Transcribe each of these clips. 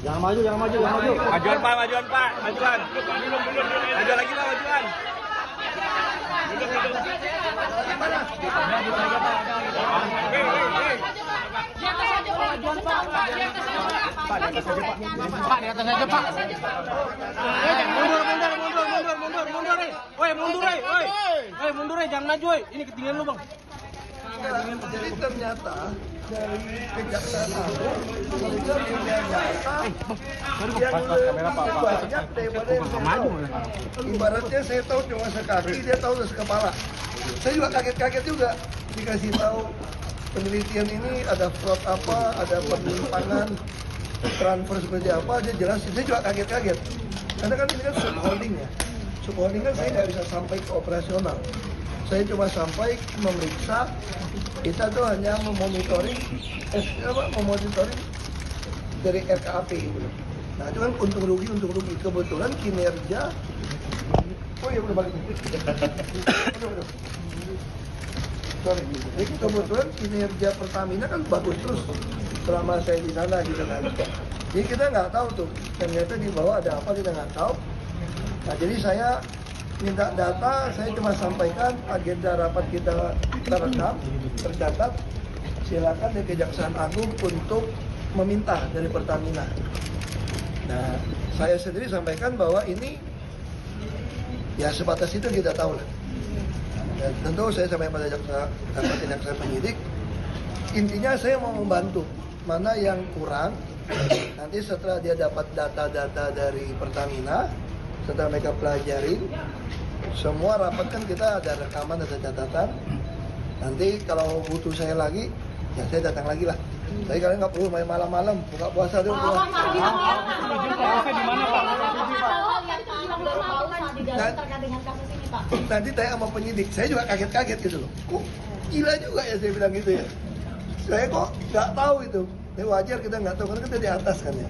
Jangan maju, jangan maju, jangan maju. Majuan Pak, majuan Pak, majuan. Majuan lagi Pak, majuan. Pak, di atas aja Pak. Pak, di atas aja Pak. Mundur. Woi, mundur, jangan maju, woi. Ini ketinggian lu, Bang. Jadi ternyata dari Kejaksaan Agung mereka punya data yang lebih banyak daripada yang saya tahu. Ibaratnya saya tahu cuma sekaki, dia tahu sekepala. Saya juga kaget-kaget juga dikasih tahu penelitian ini ada fraud apa, ada penyimpangan, transfer seperti apa, dia jelasin. Saya juga kaget-kaget. Karena kan ini kan subholding ya. Subholding kan saya nggak bisa sampai ke operasional. Saya cuma sampai memeriksa, kita tuh hanya memonitoring dari RKAP gitu. Nah itu kan untung rugi. Kebetulan kinerja, oh iya udah balik. Sorry. Jadi kebetulan kinerja Pertamina kan bagus terus selama saya di sana gitu kan. Jadi kita nggak tahu tuh, ternyata di bawah ada apa kita nggak tahu. Nah jadi saya minta data, saya cuma sampaikan agenda rapat kita terekam, tercatat. Silakan dari Kejaksaan Agung untuk meminta dari Pertamina. Nah, saya sendiri sampaikan bahwa ini ya sebatas itu kita tahu lah. Dan tentu saya sampaikan pada jaksa penyidik. Intinya saya mau membantu mana yang kurang. Nanti setelah dia dapat data-data dari Pertamina, setelah mereka pelajari semua rapat kan kita ada rekaman, ada catatan. Nanti kalau butuh saya lagi, ya saya datang lagi lah. Tapi kalian nggak perlu main malam-malam, buka puasa dulu. Nanti tanya sama penyidik, saya juga kaget-kaget gitu loh. Kok gila juga ya saya bilang gitu ya. Saya kok nggak tahu itu. Ini wajar kita nggak tahu, karena kita di atas kan ya.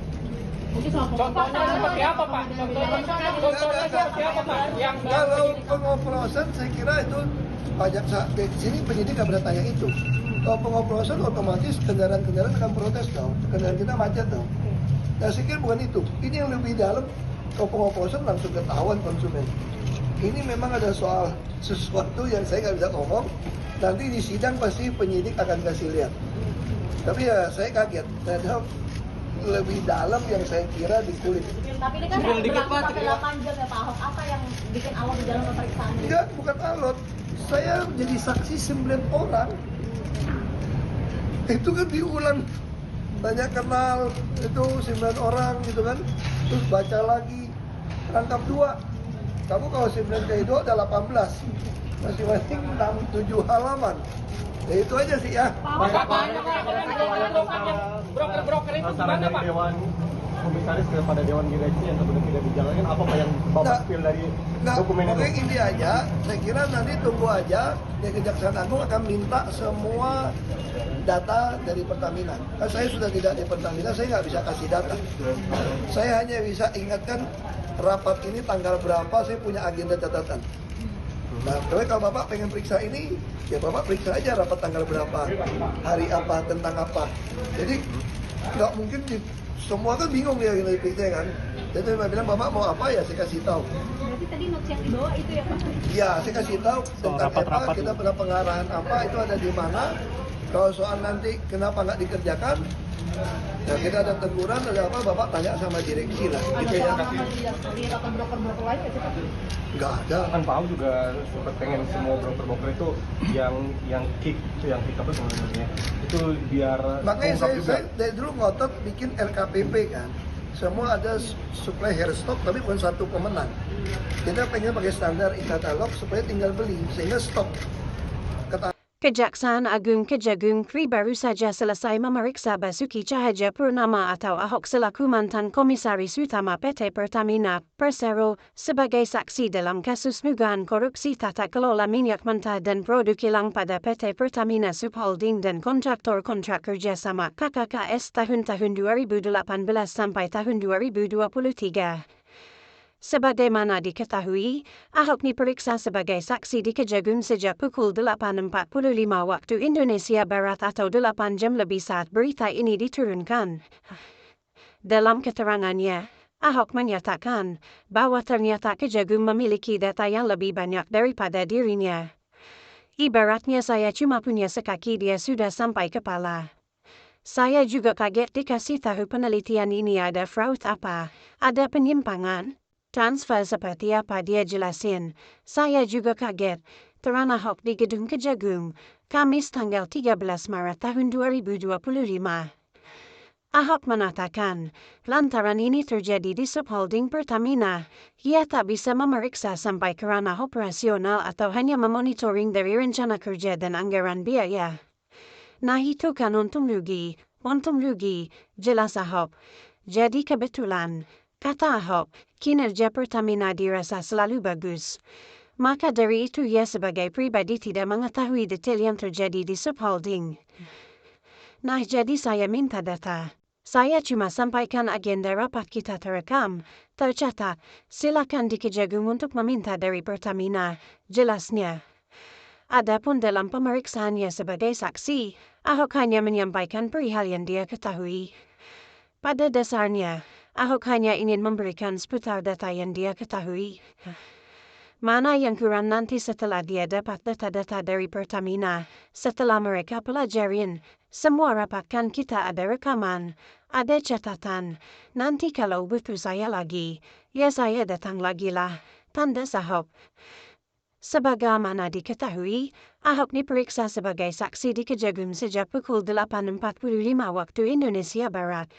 Contohnya seperti apa Pak? Contohnya seperti apa Pak? Kalau pengoplosan saya kira itu pajak di sini penyidik nggak pernah tanya itu. Kalau pengoplosan otomatis kendaraan-kendaraan akan protes dong, kendaraan kita macet dong. Nah saya kira bukan itu. Ini yang lebih dalam. Kalau pengoplosan langsung ketahuan konsumen. Ini memang ada soal sesuatu yang saya nggak bisa ngomong. Nanti di sidang pasti penyidik akan kasih lihat. Tapi ya saya kaget. Ternyata lebih dalam yang saya kira di kulit. Tapi ini kan berlaku sampai 8 jam ya Pak Ahok. Apa yang bikin alot di dalam pemeriksaan ini? Enggak, bukan alot. Saya jadi saksi 9 orang. Itu kan diulang. Banyak kenal, itu 9 orang gitu kan. Terus baca lagi, rangkap 2. Kamu kalau 9 kali 2 ada 18. Masing-masing 6-7 halaman. Ya itu aja sih ya. Broker itu Saran gimana dari Pak? Dewan Komisaris kepada Dewan Direksi yang kemudian tidak dijalankan, apa Pak yang Bapak spill dari dokumen itu? Oke, ini aja. Saya kira nanti tunggu aja. Dari Kejaksaan Agung akan minta semua data dari Pertamina. Kan saya sudah tidak di Pertamina, saya nggak bisa kasih data. Saya hanya bisa ingatkan rapat ini tanggal berapa, saya punya agenda catatan. Nah, kalau Bapak pengen periksa ini, ya Bapak periksa aja rapat tanggal berapa, hari apa, tentang apa. Jadi nggak mungkin semua kan bingung ya gitu diperiksa kan. Jadi saya bilang Bapak mau apa ya saya kasih tahu. Berarti tadi notes yang dibawa itu ya Pak? Ya saya kasih tahu tentang apa, kita pernah pengarahan apa, itu ada di mana. Kalau soal nanti kenapa nggak dikerjakan, ya kita ada teguran, ada apa, Bapak tanya sama direksi lah. Gitu ya. Lihat atau broker-broker lain ya sih Pak? Nggak ada. Kan Pak Ahok juga sempat pengen semua broker-broker itu yang kick itu yang pick up itu sebenarnya itu biar Makanya terungkap juga. saya dari dulu ngotot bikin RKPP kan. Semua ada supply hair stock tapi bukan satu pemenang. Kita pengen pakai standar e-katalog supaya tinggal beli sehingga stok. Kejaksaan Agung Kejagung Kri baru saja selesai memeriksa Basuki Cahayapurnama atau Ahok selaku mantan Komisaris Utama PT Pertamina Persero sebagai saksi dalam kasus dugaan korupsi tata kelola minyak mentah dan produk kilang pada PT Pertamina Subholding dan kontraktor-kontrak kerjasama KKKS tahun-tahun 2018 sampai tahun 2023. Sebagaimana diketahui, Ahok diperiksa sebagai saksi di Kejagung sejak pukul 8.45 waktu Indonesia Barat atau 8 jam lebih saat berita ini diturunkan. Dalam keterangannya, Ahok menyatakan bahwa ternyata Kejagung memiliki data yang lebih banyak daripada dirinya. Ibaratnya saya cuma punya sekaki, dia sudah sampai kepala. Saya juga kaget dikasih tahu penelitian ini ada fraud apa, ada penyimpangan, transfer seperti apa dia jelasin. Saya juga kaget, terang Ahok di gedung Kejagung, Kamis tanggal 13 Maret tahun 2025. Ahok mengatakan, lantaran ini terjadi di subholding Pertamina, ia tak bisa memeriksa sampai ke ranah operasional atau hanya memonitoring dari rencana kerja dan anggaran biaya. Nah itu kan untung rugi, jelas Ahok. Jadi kebetulan, kata Ahok, kinerja Pertamina dirasa selalu bagus. Maka dari itu ia sebagai pribadi tidak mengetahui detail yang terjadi di subholding. Nah jadi saya minta data. Saya cuma sampaikan agenda rapat kita terekam, tercatat, silakan di Kejagung untuk meminta dari Pertamina, jelasnya. Adapun dalam pemeriksaannya sebagai saksi, Ahok hanya menyampaikan perihal yang dia ketahui. Pada dasarnya, Ahok hanya ingin memberikan seputar data yang dia ketahui. Mana yang kurang nanti setelah dia dapat data-data dari Pertamina, setelah mereka pelajarin, semua rapat kan kita ada rekaman, ada catatan, nanti kalau butuh saya lagi, ya saya datang lagi lah, tanda Ahok. Sebagaimana diketahui, Ahok diperiksa sebagai saksi di Kejagung sejak pukul 8.45 waktu Indonesia Barat.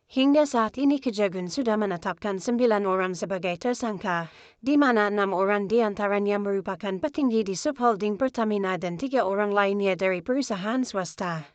Hingga saat ini Kejagung sudah menetapkan 9 orang sebagai tersangka, di mana 6 orang diantaranya merupakan petinggi di subholding Pertamina dan 3 orang lainnya dari perusahaan swasta.